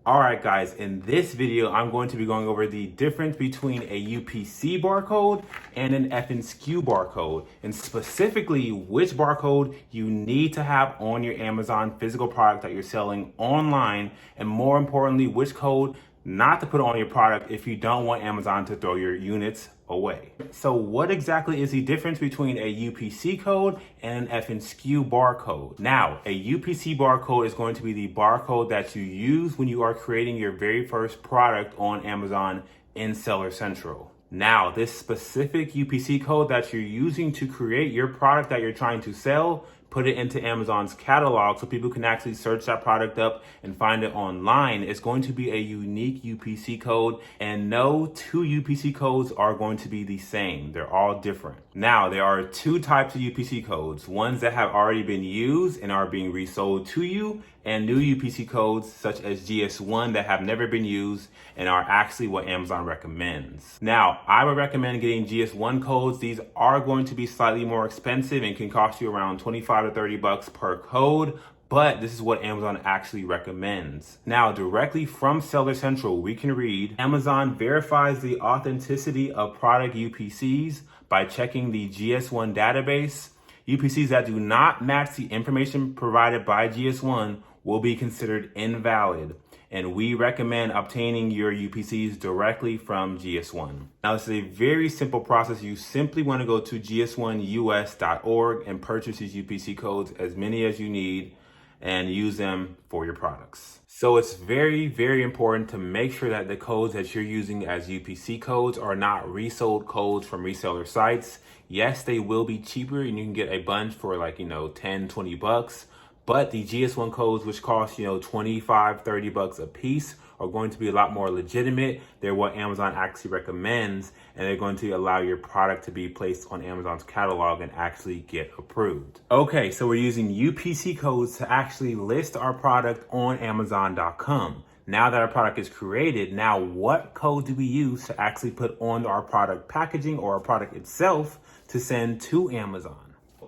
All right, guys, in this video, I'm going to be going over the difference between a UPC barcode and an FNSKU barcode, and specifically which barcode you need to have on your Amazon physical product that you're selling online, and more importantly, which code not to put on your product if you don't want Amazon to throw your units away. So what exactly is the difference between a UPC code and an FNSKU barcode? Now, a UPC barcode is going to be the barcode that you use when you are creating your very first product on Amazon in Seller Central. Now, this specific UPC code that you're using to create your product that you're trying to sell, put it into Amazon's catalog so people can actually search that product up and find it online, is going to be a unique UPC code, and no two UPC codes are going to be the same. They're all different. Now, there are two types of UPC codes, ones that have already been used and are being resold to you, and new UPC codes such as GS1 that have never been used and are actually what Amazon recommends. Now, I would recommend getting GS1 codes. These are going to be slightly more expensive and can cost you around 25 to 30 bucks per code, but this is what Amazon actually recommends. Now, directly from Seller Central, we can read, Amazon verifies the authenticity of product UPCs by checking the GS1 database. UPCs that do not match the information provided by GS1 will be considered invalid, and we recommend obtaining your UPCs directly from GS1. Now, this is a very simple process. You simply want to go to gs1us.org and purchase these UPC codes, as many as you need, and use them for your products. So it's very, very important to make sure that the codes that you're using as UPC codes are not resold codes from reseller sites. Yes, they will be cheaper and you can get a bunch for like, 10, 20 bucks. But the GS1 codes, which cost, 25, 30 bucks a piece, are going to be a lot more legitimate. They're what Amazon actually recommends, and they're going to allow your product to be placed on Amazon's catalog and actually get approved. Okay, so we're using UPC codes to actually list our product on Amazon.com. Now that our product is created, now what code do we use to actually put on our product packaging or our product itself to send to Amazon?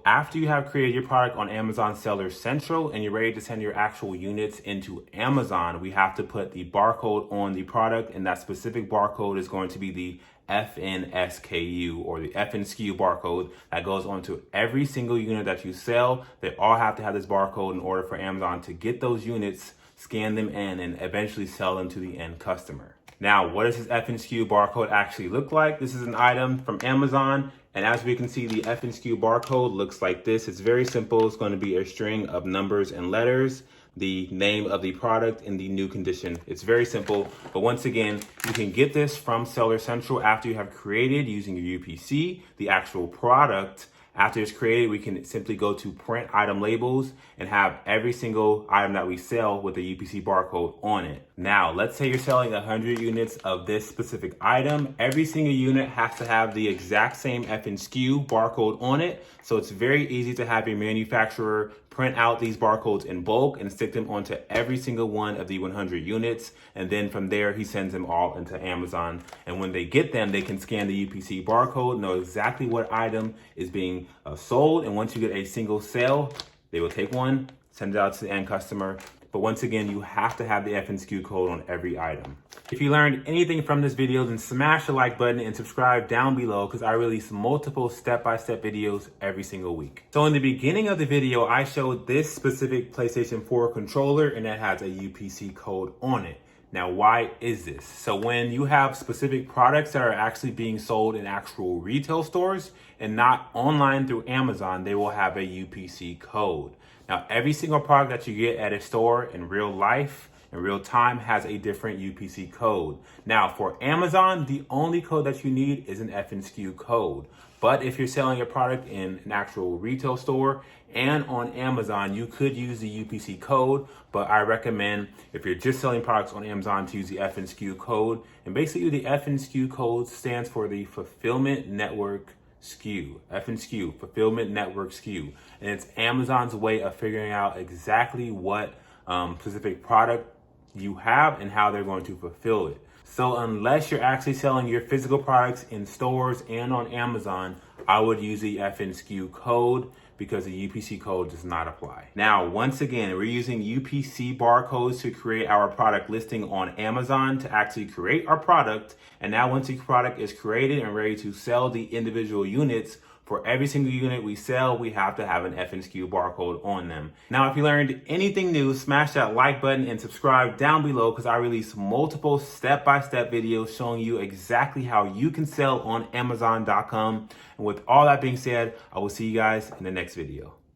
After you have created your product on Amazon Seller Central and you're ready to send your actual units into Amazon, we have to put the barcode on the product, and that specific barcode is going to be the FNSKU or the FNSKU barcode that goes onto every single unit that you sell. They all have to have this barcode in order for Amazon to get those units, scan them in, and eventually sell them to the end customer. Now, what does this FNSKU barcode actually look like? This is an item from Amazon, and as we can see, the FNSKU barcode looks like this. It's very simple. It's going to be a string of numbers and letters, the name of the product, and the new condition. It's very simple, but once again, you can get this from Seller Central after you have created, using your UPC, the actual product. After it's created, we can simply go to print item labels and have every single item that we sell with the UPC barcode on it. Now, let's say you're selling 100 units of this specific item. Every single unit has to have the exact same FNSKU barcode on it. So it's very easy to have your manufacturer print out these barcodes in bulk and stick them onto every single one of the 100 units. And then from there, he sends them all into Amazon. And when they get them, they can scan the UPC barcode, know exactly what item is being sold. And once you get a single sale, they will take one, send it out to the end customer. But once again, you have to have the FNSKU code on every item. If you learned anything from this video, then smash the like button and subscribe down below, because I release multiple step-by-step videos every single week. So in the beginning of the video, I showed this specific PlayStation 4 controller, and it has a UPC code on it. Now, why is this? So when you have specific products that are actually being sold in actual retail stores and not online through Amazon, they will have a UPC code. Now, every single product that you get at a store in real life, in real time, has a different UPC code. Now, for Amazon, the only code that you need is an FNSKU code. But if you're selling a product in an actual retail store and on Amazon, you could use the UPC code, but I recommend, if you're just selling products on Amazon, to use the FNSKU code. And basically, the FNSKU code stands for the Fulfillment Network SKU, FNSKU, Fulfillment Network SKU. And it's Amazon's way of figuring out exactly what specific product you have and how they're going to fulfill it. So unless you're actually selling your physical products in stores and on Amazon, I would use the FNSKU code, because the UPC code does not apply. Now, once again, we're using UPC barcodes to create our product listing on Amazon to actually create our product. And now once the product is created and ready to sell the individual units, for every single unit we sell, we have to have an FNSKU barcode on them. Now, if you learned anything new, smash that like button and subscribe down below because I release multiple step-by-step videos showing you exactly how you can sell on Amazon.com. And with all that being said, I will see you guys in the next video.